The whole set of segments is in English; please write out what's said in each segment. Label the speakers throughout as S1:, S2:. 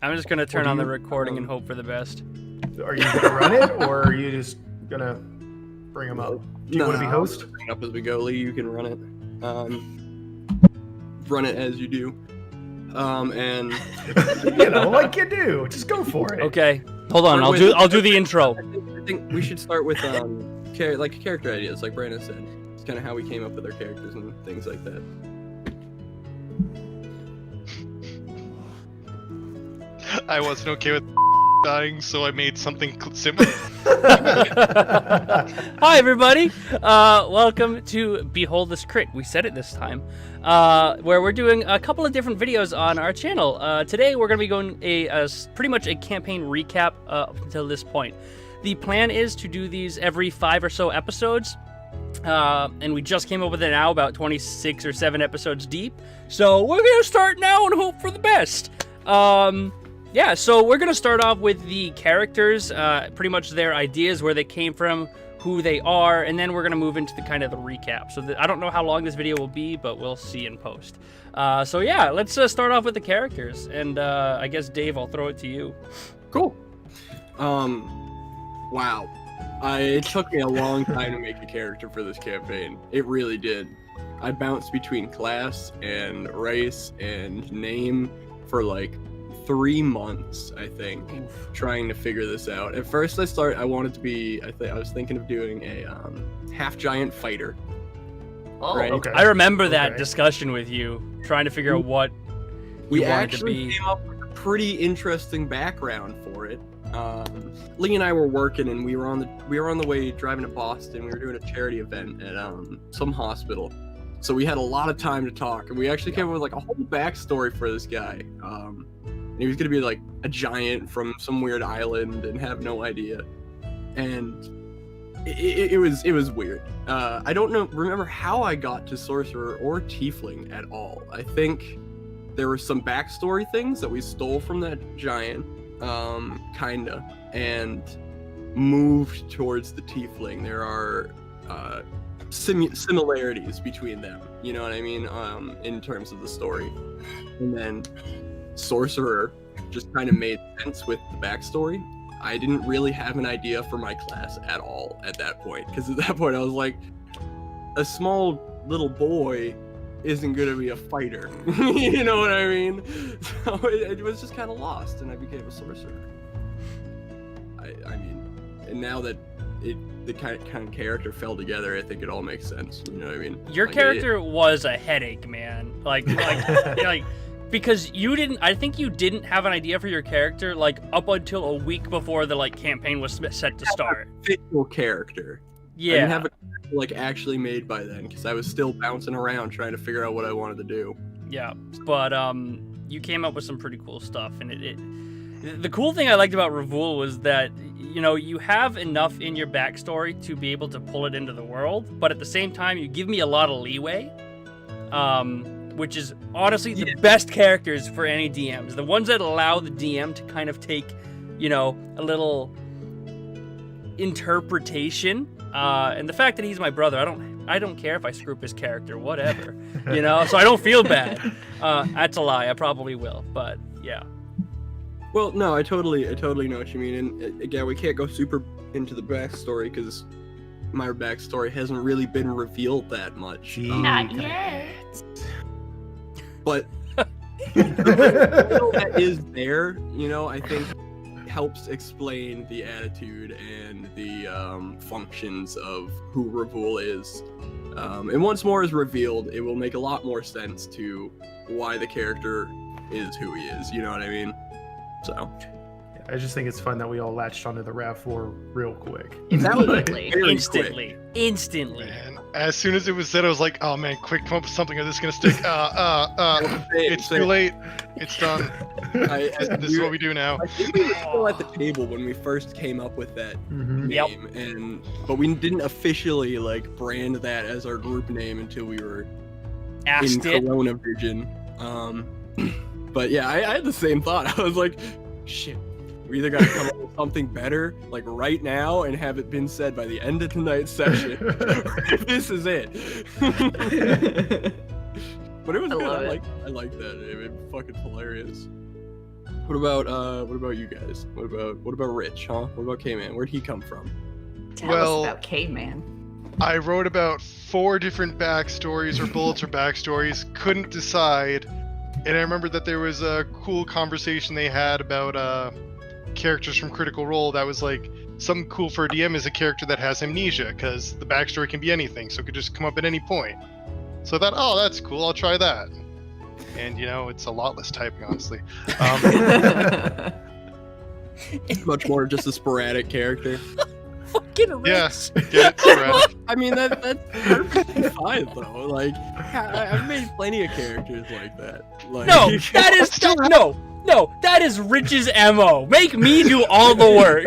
S1: I'm just gonna turn on the recording and hope for the best.
S2: Are you gonna run it, or are you just gonna bring them up? Do you want to be host?
S3: Bring it up as we go, Lee. You can run it. Run it as you do. And
S2: you know, like you do. Just go for it.
S1: Okay, hold on. I'll do the intro.
S3: I think we should start with character ideas, like Brandon said. It's kind of how we came up with our characters and things like that.
S4: I wasn't okay with dying, so I made something similar.
S1: Hi, everybody. Welcome to Behold This Crit. We said it this time. Where we're doing a couple of different videos on our channel. Today, we're going to be going pretty much a campaign recap up until this point. The plan is to do these every 5 or so episodes. And we just came up with it now, about 26 or 7 episodes deep. So we're going to start now and hope for the best. Yeah, so we're going to start off with the characters, pretty much their ideas, where they came from, who they are, and then we're going to move into the kind of the recap. So I don't know how long this video will be, but we'll see in post. So yeah, let's start off with the characters, and I guess, Dave, I'll throw it to you.
S3: Cool. Wow. It took me a long time to make a character for this campaign. It really did. I bounced between class and race and name for like 3 months, I think, trying to figure this out. At first, I wanted to be. I was thinking of doing a half giant fighter.
S2: Oh,
S3: right?
S2: okay.
S1: I remember that discussion with you, trying to figure out what
S3: we
S1: you wanted
S3: actually
S1: to be.
S3: came up with a pretty interesting background for it. Lee and I were working, and we were on the way driving to Boston. We were doing a charity event at some hospital, so we had a lot of time to talk, and we actually came up with like a whole backstory for this guy. And he was gonna be like a giant from some weird island and have no idea, and it was weird. I don't remember how I got to sorcerer or tiefling at all. I think there were some backstory things that we stole from that giant, kinda, and moved towards the tiefling. There are similarities between them, you know what I mean, in terms of the story. And then sorcerer just kind of made sense with the backstory. I didn't really have an idea for my class at all at that point, because at that point I was like, a small little boy isn't gonna be a fighter. You know what I mean? So it was just kind of lost, and I became a sorcerer. I mean, and now that the kind of character fell together, I think it all makes sense. You know what I mean?
S1: Your character was a headache, man. Like, because I think you didn't have an idea for your character, like, up until a week before the, like, campaign was set to start.
S3: Fictional character.
S1: Yeah.
S3: I didn't have a character, like, actually made by then, because I was still bouncing around trying to figure out what I wanted to do.
S1: Yeah, but, you came up with some pretty cool stuff, and the cool thing I liked about Ravul was that, you know, you have enough in your backstory to be able to pull it into the world, but at the same time, you give me a lot of leeway, which is honestly the best characters for any DMs. The ones that allow the DM to kind of take, you know, a little interpretation. And the fact that he's my brother, I don't care if I screw up his character, whatever, you know, so I don't feel bad. That's a lie. I probably will, but yeah.
S3: Well, no, I totally know what you mean. And again, we can't go super into the backstory because my backstory hasn't really been revealed that much.
S5: Not yet.
S3: But the little that is there, you know, I think helps explain the attitude and the functions of who Ravul is. And once more is revealed, it will make a lot more sense to why the character is who he is. You know what I mean? So.
S2: I just think it's fun that we all latched onto the RAV4 real quick.
S1: Instantly.
S4: Man, as soon as it was said, I was like, oh man, quick, come up with something, or this is gonna stick. It's too late. It's done. This is what we do now.
S3: I think we were still at the table when we first came up with that name, but we didn't officially like brand that as our group name until we were in Corona Vision. But yeah, I had the same thought. I was like, shit. We either gotta come up with something better, like right now, and have it been said by the end of tonight's session. This is it. But it was good. I like that. It was fucking hilarious. What about you guys? What about Rich, huh? What about K-Man? Where'd he come from?
S5: Tell us about K-Man.
S4: I wrote about 4 different backstories or bullets or backstories, couldn't decide, and I remember that there was a cool conversation they had about characters from Critical Role that was like, something cool for a DM is a character that has amnesia, because the backstory can be anything, so it could just come up at any point. So I thought, oh, that's cool, I'll try that. And, it's a lot less typing, honestly.
S3: Much more just a sporadic character.
S1: Fucking Rich.
S4: Yes, get it, sporadic.
S3: I mean, that's perfectly fine, though. Like, I've made plenty of characters like that. Like,
S1: No, that is no, that is Rich's MO. Make me do all the work.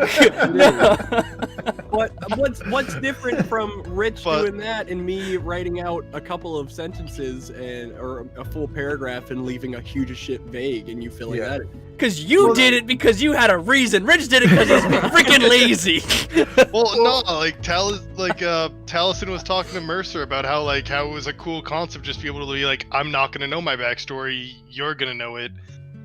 S3: What's different from Rich doing that and me writing out a couple of sentences or a full paragraph and leaving a huge as shit vague and you filling that in?
S1: Because you did it because you had a reason. Rich did it because he's freaking lazy.
S4: Well, no, like Taliesin was talking to Mercer about how it was a cool concept just to be able to be like, I'm not gonna know my backstory, you're gonna know it.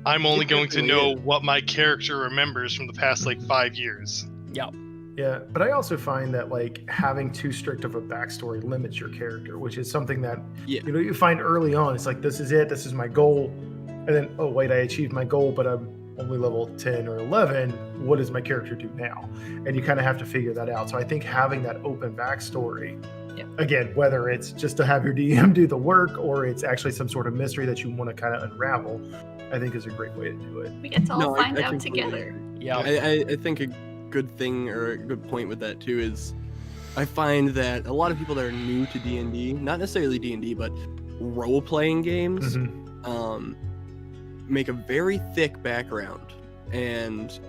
S4: I'm only going to know what my character remembers from the past 5 years.
S1: Yep.
S2: Yeah, but I also find that having too strict of a backstory limits your character, which is something that you find early on. It's like, this is it, this is my goal, and then, oh wait, I achieved my goal, but I'm only level 10 or 11. What does my character do now? And you kind of have to figure that out. So I think having that open backstory, again, whether it's just to have your DM do the work or it's actually some sort of mystery that you want to kind of unravel, I think is a great way to do it.
S5: We get to all find out together.
S1: Yeah,
S3: I think a good thing or a good point with that too is I find that a lot of people that are new to D&D, not necessarily D&D, but role-playing games, make a very thick background, and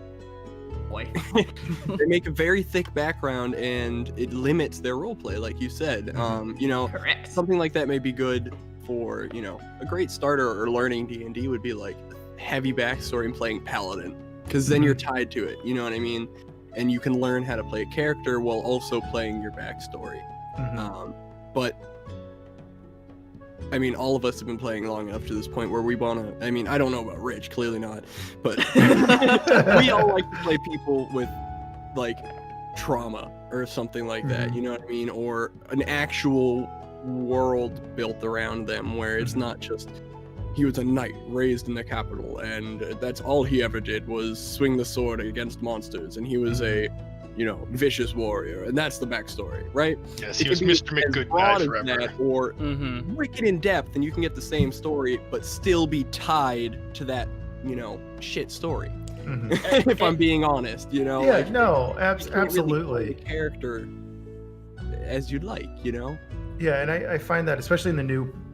S3: they make a very thick background, and it limits their roleplay, like you said.
S5: Correct.
S3: Something like that may be good for a great starter or learning D&D would be heavy backstory and playing Paladin, because then you're tied to it. You know what I mean? And you can learn how to play a character while also playing your backstory. But I mean, all of us have been playing long enough to this point where we want to, I don't know about Rich, clearly not, but we all like to play people with trauma or something like that, you know what I mean? Or an actual world built around them where it's not just, he was a knight raised in the capital and that's all he ever did was swing the sword against monsters, and he was a vicious warrior, and that's the backstory, right?
S4: Yes, he was Mr. McGood guy forever.
S3: That, or wicked in depth, and you can get the same story but still be tied to that shit story. If I'm being honest,
S2: absolutely.
S3: Really character as you'd like,
S2: Yeah, and I find that especially in the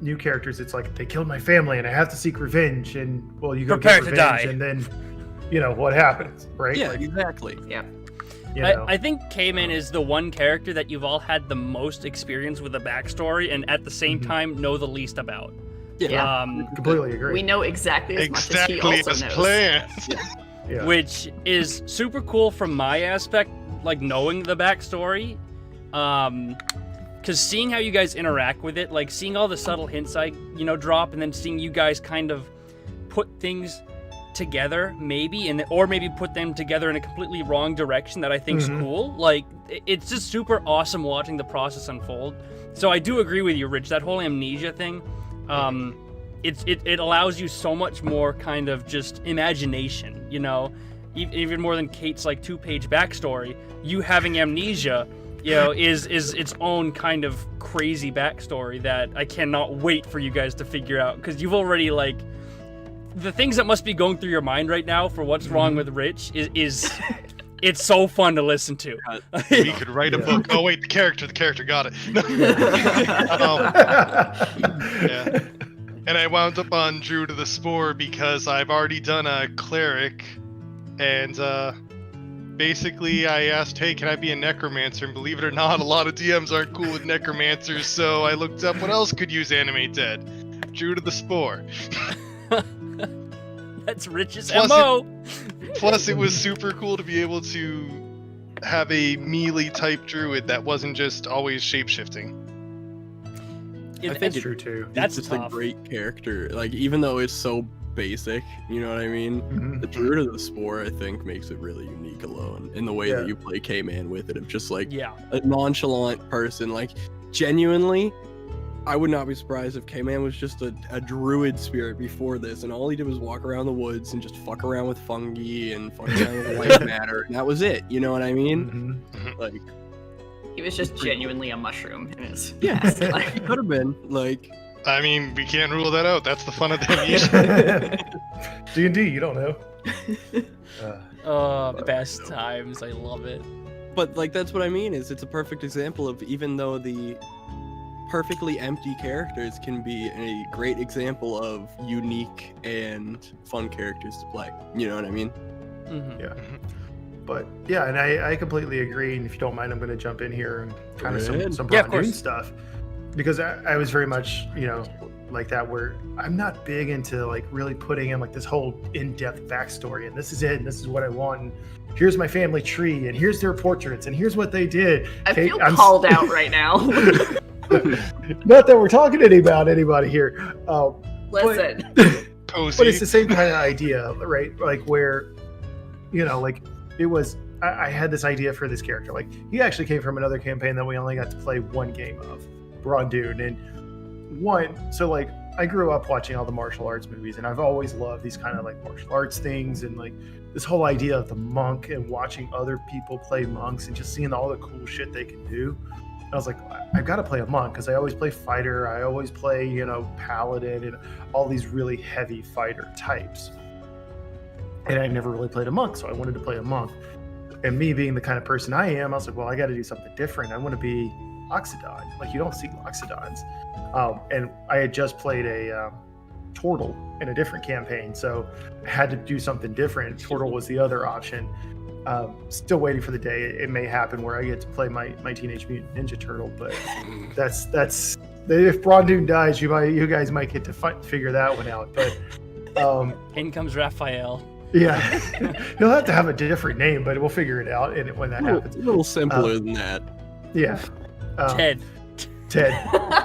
S2: new characters, it's like, they killed my family and I have to seek revenge, and you go
S1: prepare
S2: get
S1: to
S2: revenge,
S1: die.
S2: and then what happens, right?
S3: Yeah, exactly.
S5: Yeah.
S1: I think K-Man is the one character that you've all had the most experience with a backstory and at the same time know the least about.
S5: Yeah.
S2: Completely agree.
S5: We know exactly as much as he also knows.
S4: Planned.
S2: Yeah.
S1: Which is super cool from my aspect, knowing the backstory. Because seeing how you guys interact with it, seeing all the subtle hints I, drop, and then seeing you guys kind of put things together, maybe, or maybe put them together in a completely wrong direction that I think's cool. It's just super awesome watching the process unfold. So I do agree with you, Rich. That whole amnesia thing, it allows you so much more kind of just imagination, even more than Kate's 2-page backstory. You having amnesia, is its own kind of crazy backstory that I cannot wait for you guys to figure out, because you've already the things that must be going through your mind right now for what's wrong with Rich is it's so fun to listen to.
S4: We could write a book. Oh wait, the character got it. Yeah. And I wound up on Drew to the Spore because I've already done a cleric, and basically I asked, hey, can I be a necromancer? And believe it or not, a lot of DMs aren't cool with necromancers, so I looked up what else could use animate dead. Drew to the Spore.
S1: That's Rich's MO.
S4: Plus, it was super cool to be able to have a melee type druid that wasn't just always shapeshifting.
S3: I think
S2: it's true too.
S3: That's just a great character. Even though it's so basic. You know what I mean?
S2: Mhm.
S3: The Druid of the Spore, I think, makes it really unique alone in the way that you play K-Man with it, of just like a nonchalant person. Like, genuinely, I would not be surprised if K-Man was just a druid spirit before this, and all he did was walk around the woods and just fuck around with fungi and fuck around with white matter, and that was it. You know what I mean?
S2: Mhm.
S3: Like,
S5: He was just genuinely a mushroom in his
S3: yeah,
S5: past
S3: he
S5: life.
S3: could have been like.
S4: I mean, we can't rule that out. That's the fun of the niche.
S2: D&D, you don't know.
S1: Best times. I love it.
S3: But like, that's what I mean, is it's a perfect example of, even though the perfectly empty characters can be a great example of unique and fun characters to play. You know what I mean?
S1: Mm-hmm.
S2: Yeah. But yeah, and I completely agree. And if you don't mind, I'm going to jump in here and kind of some Broad Dune stuff, because I was very much, like that, where I'm not big into like really putting in like this whole in-depth backstory, and this is it, and this is what I want, and here's my family tree, and here's their portraits, and here's what they did.
S5: I feel called out right now.
S2: Not that we're talking about anybody here.
S5: Listen.
S2: But it's the same kind of idea, right? Like where, like it was, I had this idea for this character. Like he actually came from another campaign that we only got to play one game of, Broad Dune. And so like I grew up watching all the martial arts movies, and I've always loved these kind of like martial arts things, and like this whole idea of the monk and watching other people play monks and just seeing all the cool shit they can do. And I was like, I've got to play a monk, because I always play fighter, I always play, paladin, and all these really heavy fighter types. And I never really played a monk, so I wanted to play a monk. And me being the kind of person I am, I was like, well, I got to do something different. I want to be Oxydon. Like, you don't see Oxydons. And I had just played a Turtle in a different campaign, so I had to do something different. Turtle was the other option. Still waiting for the day it may happen where I get to play my Teenage Mutant Ninja Turtle, but that's if Broad Dune dies, you guys might get to figure that one out. But
S1: in comes Raphael.
S2: Yeah, he'll have to have a different name, but we'll figure it out when that happens.
S3: A little simpler than that.
S2: Yeah.
S1: Ted.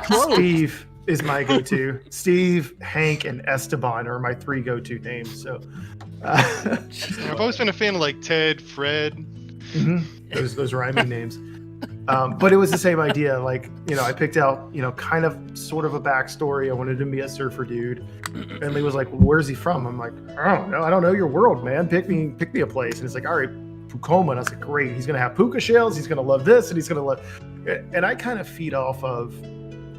S2: Steve is my go-to. Steve, Hank, and Esteban are my 3 go-to names. So
S4: I've always been a fan of like Ted, Fred.
S2: Mm-hmm. Those rhyming names. But it was the same idea. Like, I picked out, kind of sort of a backstory. I wanted him to be a surfer dude. And Lee was like, well, where's he from? I'm like, I don't know. I don't know your world, man. Pick me a place. And it's like, all right, Pukoma. And I was like, great. He's going to have puka shells. He's going to love this. And he's going to love. And I kind of feed off of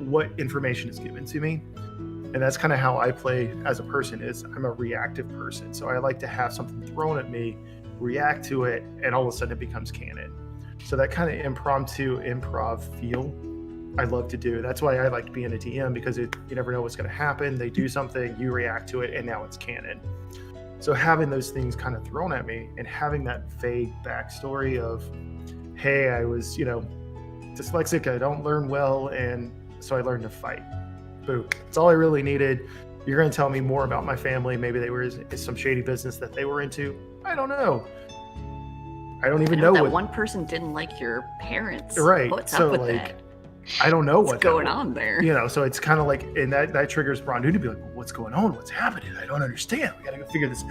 S2: what information is given to me. And that's kind of how I play as a person. Is I'm a reactive person. So I like to have something thrown at me, react to it, and all of a sudden it becomes canon. So that kind of impromptu improv feel I love to do. That's why I like being a DM, because you never know what's going to happen. They do something, you react to it, and now it's canon. So having those things kind of thrown at me and having that vague backstory of, hey, I was, dyslexic, I don't learn well, and so I learned to fight. Boom. That's all I really needed. You're going to tell me more about my family. Maybe they were in some shady business that they were into. I don't know. I don't even know
S5: that
S2: what
S5: one person didn't like your parents.
S2: Right.
S5: What's
S2: So,
S5: up with
S2: like,
S5: that?
S2: I don't know
S5: What's going on there.
S2: So it's kind of like, and that triggers Broad Dune to be like, well, what's going on? What's happening? I don't understand. We got to go figure this.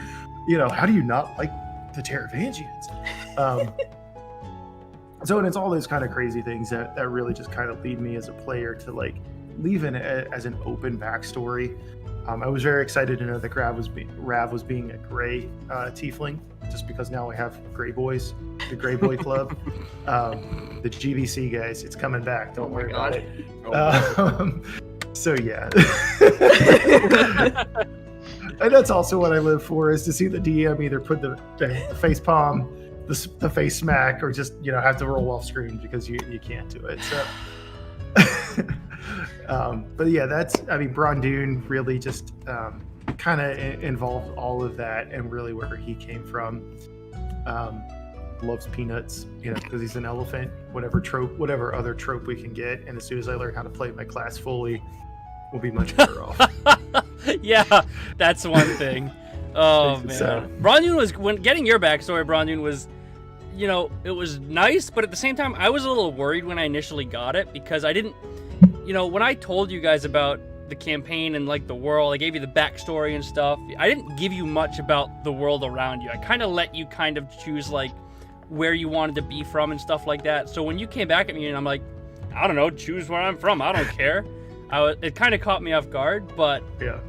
S2: How do you not like the Teravangians? So, and it's all those kind of crazy things that really just kind of lead me as a player to like leave in as an open backstory. I was very excited to know that Rav was being a gray tiefling, just because now we have Gray Boys, the Gray Boy Club, the GBC guys. It's coming back. Don't worry about it. So yeah, and that's also what I live for, is to see the DM either put the face palm, the face smack, or just have to roll off screen because you can't do it. So. But yeah, Broad Dune really just kind of involved all of that, and really where he came from. Loves peanuts, because he's an elephant. Whatever other trope we can get, and as soon as I learn how to play my class fully, we'll be much better off.
S1: Yeah, that's one thing. Oh man,
S2: So,
S1: Broad Dune was, when getting your backstory, Broad Dune was, it was nice, but at the same time, I was a little worried when I initially got it, because I didn't. When I told you guys about the campaign and like the world. I gave you the backstory and stuff. I didn't give you much about the world around you. I kind of let you kind of choose like where you wanted to be from and stuff like that. So when you came back at me and I'm like, I don't know, choose where I'm from, I don't care. It kind of caught me off guard, but
S2: yeah.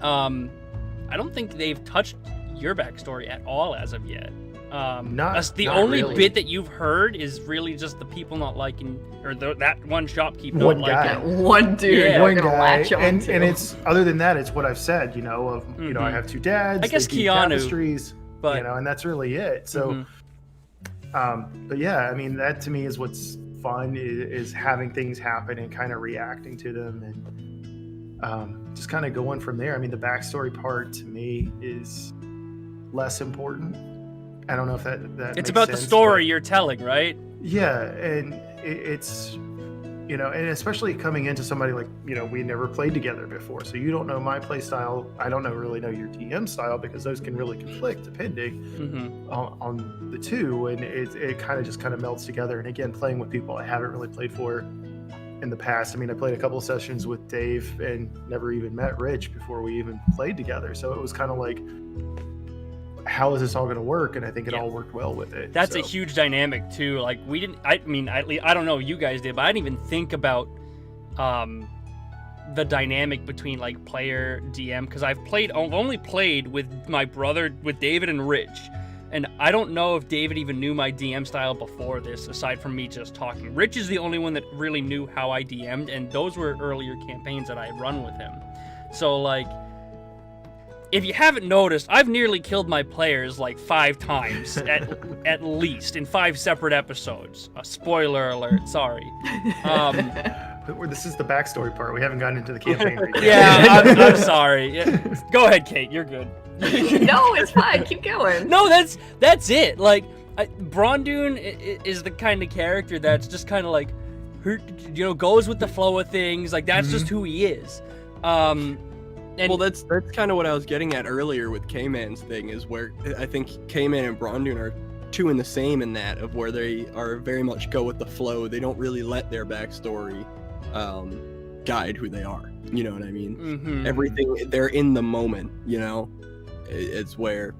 S1: I don't think they've touched your backstory at all as of yet.
S2: Not
S1: only
S2: really.
S1: bit that you've heard is really just the people not liking, or that one shopkeep
S2: One
S1: not
S2: guy.
S1: liking.
S5: One dude.
S1: Yeah.
S5: we're
S2: One
S5: gonna
S2: guy,
S5: latch on
S2: and
S5: to.
S2: it's other than that, it's what I've said. You know, I have two dads.
S1: I guess
S2: they keep
S1: Keanu,
S2: tapestries,
S1: but
S2: you know, and that's really it. So, but yeah, I mean, that to me is what's fun is having things happen and kind of reacting to them and just kind of going from there. I mean, the backstory part to me is less important. I don't know if that
S1: it's
S2: makes
S1: about
S2: sense,
S1: the story
S2: but
S1: you're telling, right?
S2: yeah, and it's, you know, and especially coming into somebody like, you know, we never played together before, so you don't know my play style. I don't really know your DM style, because those can really conflict depending on the two, and it kind of melts together. And again, playing with people I haven't really played for in the past. I mean, I played a couple of sessions with Dave and never even met Rich before we even played together, so it was kind of like, how is this all going to work? And I think it all worked well with it.
S1: That's a huge dynamic too. Like we didn't, I mean, I don't know, you guys did, but I didn't even think about the dynamic between like player DM, because I've only played with my brother, with David and Rich, and I don't know if David even knew my DM style before this, aside from me just talking. Rich is the only one that really knew how I DM'd, and those were earlier campaigns that I had run with him. So like, if you haven't noticed, I've nearly killed my players like 5 times at least in 5 separate episodes. Spoiler alert, sorry.
S2: This is the backstory part. We haven't gotten into the campaign yet.
S1: Yeah, I'm sorry. Yeah. Go ahead, Kate. You're good.
S5: No, it's fine. Keep going.
S1: No, that's it. Like, Brondoon is the kind of character that's just kind of like, you know, goes with the flow of things. Like, that's just who he is. And
S3: well, that's kind of what I was getting at earlier with K-Man's thing, is where I think K-Man and Brondoon are two in the same in that, of where they are very much go with the flow. They don't really let their backstory guide who they are. You know what I mean? Everything, they're in the moment, you know? It's where...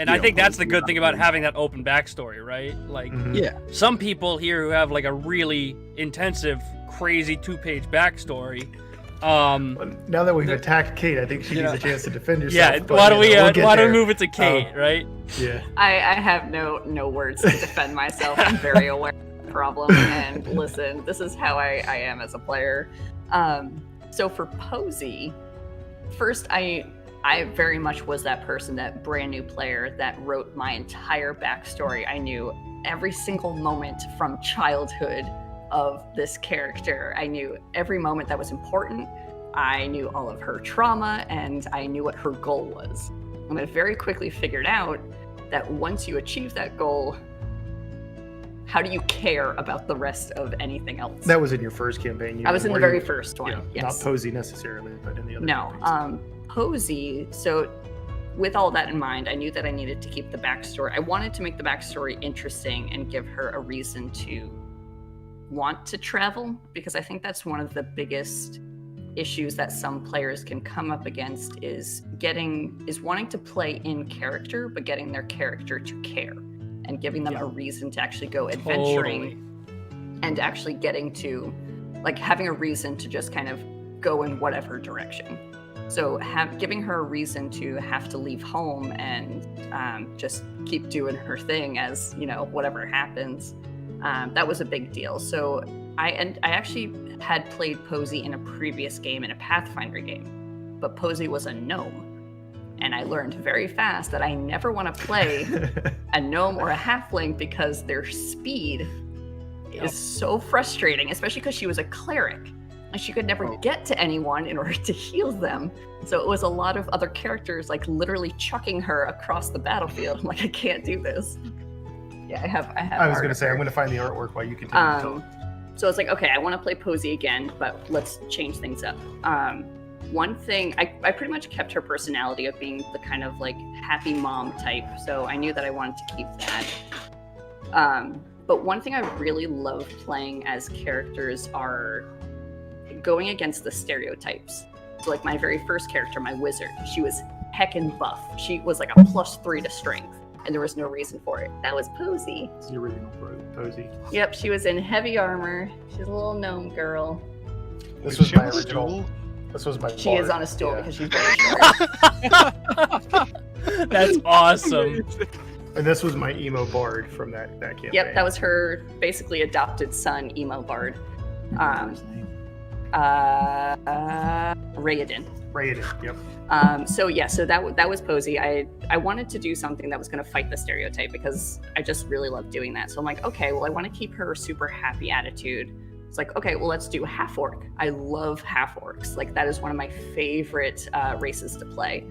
S1: And I think that's the good thing about having that open backstory, right? Like, some people here who have like a really intensive, crazy 2-page backstory...
S2: now that we've attacked Kate, I think she needs a chance to defend herself.
S1: Yeah,
S2: but,
S1: why don't we move it to Kate,
S2: Oh.
S1: right?
S2: Yeah.
S5: I have no words to defend myself. I'm very aware of the problem. And listen, this is how I am as a player. So for Posey, first I very much was that person, that brand new player that wrote my entire backstory. I knew every single moment from childhood of this character. I knew every moment that was important. I knew all of her trauma, and I knew what her goal was. And I very quickly figured out that once you achieve that goal, how do you care about the rest of anything else?
S2: That was in your first campaign.
S5: I was in the very first one.
S2: Yeah,
S5: yes.
S2: Not Posey necessarily, but in the other.
S5: No,
S2: campaigns.
S5: Posey. So, with all that in mind, I knew that I needed to keep the backstory. I wanted to make the backstory interesting and give her a reason to want to travel, because I think that's one of the biggest issues that some players can come up against is wanting to play in character, but getting their character to care and giving them a reason to actually go adventuring and actually getting to, like, having a reason to just kind of go in whatever direction. So giving her a reason to have to leave home and just keep doing her thing as, you know, whatever happens. That was a big deal. So I actually had played Posey in a previous game, in a Pathfinder game, but Posey was a gnome. And I learned very fast that I never want to play a gnome or a halfling, because their speed is so frustrating, especially because she was a cleric and she could never get to anyone in order to heal them. So it was a lot of other characters like literally chucking her across the battlefield. I'm like, I can't do this. Yeah, I have.
S2: I was going to say, I'm going to find the artwork while you continue to talk.
S5: So it's like, okay, I want to play Posey again, but let's change things up. One thing, I pretty much kept her personality of being the kind of like happy mom type. So I knew that I wanted to keep that. But one thing I really love playing as characters are going against the stereotypes. So like my very first character, my wizard, she was heckin' buff. She was like a +3 to strength, and there was no reason for it. That was Posey.
S2: It's the original Posey.
S5: Yep, she was in heavy armor. She's a little gnome girl.
S2: This
S4: Is
S2: was
S4: she
S2: my
S4: on a
S2: original.
S4: stool?
S2: This was my.
S5: She
S2: bard.
S5: is on a stool
S2: Yeah.
S5: because she's very short.
S1: That's awesome.
S2: And this was my emo bard from that campaign.
S5: Yep, that was her basically adopted son, emo bard. Rayaden.
S2: Rayaden. Yep.
S5: So that was Posey. I wanted to do something that was going to fight the stereotype because I just really love doing that. So I'm like, okay, well, I want to keep her super happy attitude. It's like, okay, well, let's do half orc. I love half orcs. Like that is one of my favorite races to play,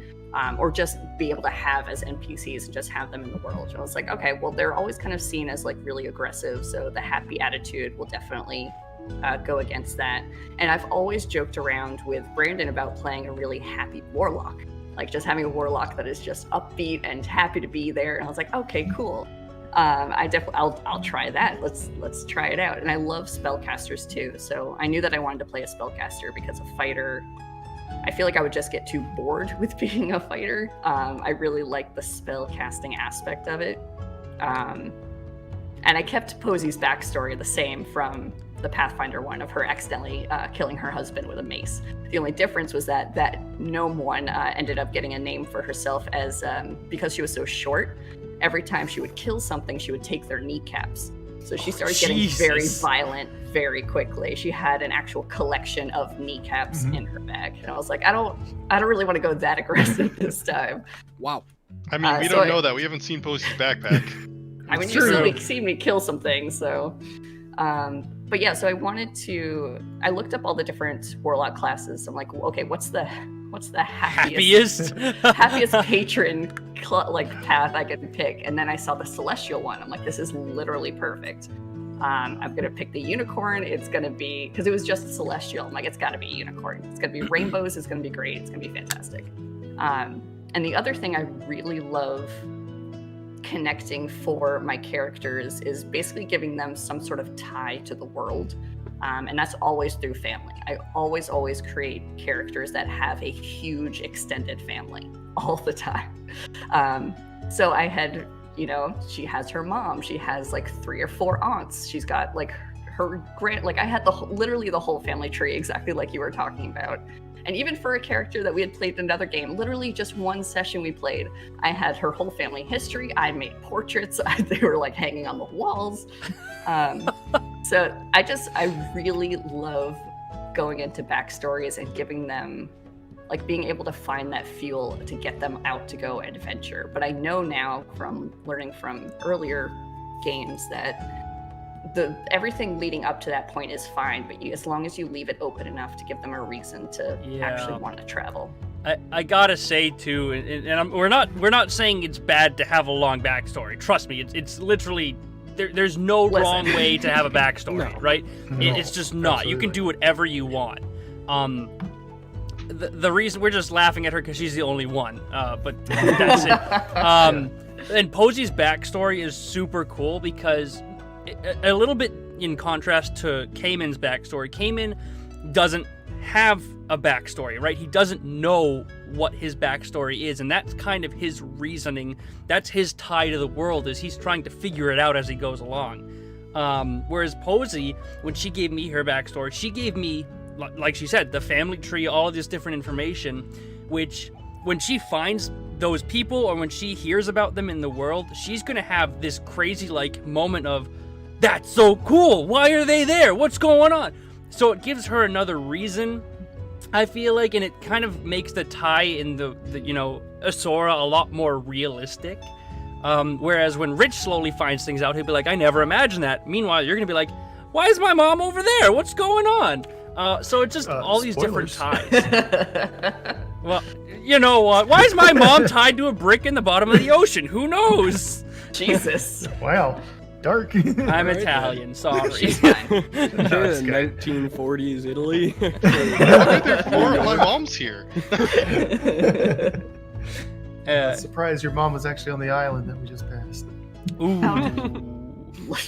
S5: or just be able to have as NPCs and just have them in the world. And I was like, okay, well, they're always kind of seen as like really aggressive, so the happy attitude will definitely go against that. And I've always joked around with Brandon about playing a really happy warlock, like just having a warlock that is just upbeat and happy to be there. And I was like, okay, cool. I'll try that. Let's try it out. And I love spellcasters too. So I knew that I wanted to play a spellcaster because a fighter, I feel like I would just get too bored with being a fighter. I really like the spell casting aspect of it. And I kept Posey's backstory the same from the Pathfinder one of her accidentally killing her husband with a mace. The only difference was that gnome one ended up getting a name for herself as, because she was so short, every time she would kill something, she would take their kneecaps. So she started getting very violent very quickly. She had an actual collection of kneecaps in her bag. And I was like, I don't really want to go that aggressive this time.
S3: Wow.
S4: I mean, we don't know that. We haven't seen Posey's backpack.
S5: I mean, you still see me kill some things, so. But yeah, so I looked up all the different warlock classes. I'm like, okay, what's the happiest patron path I could pick? And then I saw the celestial one. I'm like, this is literally perfect. I'm gonna pick the unicorn. It's gonna be, because it was just celestial. I'm like, it's gotta be a unicorn. It's gonna be rainbows. It's gonna be great. It's gonna be fantastic. And the other thing I really love connecting for my characters is basically giving them some sort of tie to the world. And that's always through family. I always create characters that have a huge extended family all the time. So I had, she has her mom. She has like 3 or 4 aunts. She's got like her I had literally the whole family tree, exactly like you were talking about. And even for a character that we had played in another game, literally just one session we played, I had her whole family history. I made portraits. They were like hanging on the walls. So I really love going into backstories and giving them, like being able to find that fuel to get them out to go and adventure. But I know now from learning from earlier games that everything leading up to that point is fine, but as long as you leave it open enough to give them a reason to actually want to travel.
S1: I gotta say too, and we're not saying it's bad to have a long backstory. Trust me, it's literally there's no wrong way to have a backstory, right? It's just not. Absolutely. You can do whatever you want. The reason we're just laughing at her because she's the only one, but that's it. And Posey's backstory is super cool because a little bit in contrast to Cayman's backstory, Cayman doesn't have a backstory, right? He doesn't know what his backstory is, and that's kind of his reasoning. That's his tie to the world, is he's trying to figure it out as he goes along. Whereas Posey, when she gave me her backstory, she gave me, like she said, the family tree, all this different information, which when she finds those people or when she hears about them in the world, she's gonna have this crazy moment of, that's so cool, why are they there, what's going on? So it gives her another reason, I feel like, and it kind of makes the tie in the Asura a lot more realistic. Whereas when Rich slowly finds things out, he'll be like, I never imagined that. Meanwhile, you're gonna be like, why is my mom over there, what's going on? So it's just all these different ties. Well, you know what, why is my mom tied to a brick in the bottom of the ocean? Who knows?
S5: Jesus.
S2: Wow. Dark.
S1: I'm Italian, sorry.
S5: She's fine.
S3: 1940s Italy.
S4: My mom's here.
S2: Surprised your mom was actually on the island that we just passed.
S1: Ooh.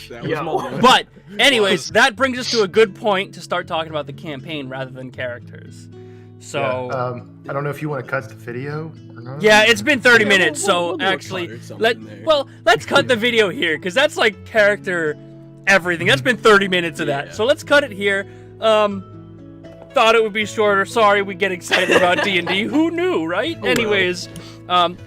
S3: That
S2: Yeah.
S3: was my
S1: But anyways, that brings us to a good point to start talking about the campaign rather than characters. So
S2: I don't know if you want to cut the video or not.
S1: yeah, it's been 30 minutes, so
S3: we'll do a
S1: actually,
S3: cut or something there.
S1: let's cut the video here, because that's like character everything. That's been 30 minutes of that,
S3: Yeah.
S1: so let's cut it here. Thought it would be shorter. Sorry, we get excited about D&D. Who knew, right?
S3: Oh, well.
S1: Anyways,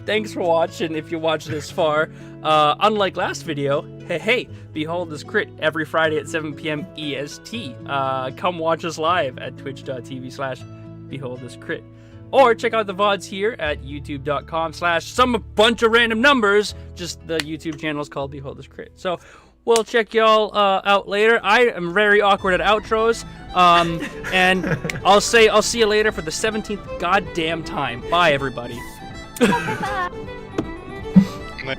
S1: thanks for watching if you watched this far. Unlike last video, hey, Behold This Crit every Friday at 7 p.m. EST. Come watch us live at twitch.tv/Behold This Crit. Or check out the VODs here at youtube.com/some bunch of random numbers. Just the YouTube channel is called Behold This Crit. So we'll check y'all out later. I am very awkward at outros. And I'll see you later for the 17th goddamn time. Bye, everybody.
S4: Like-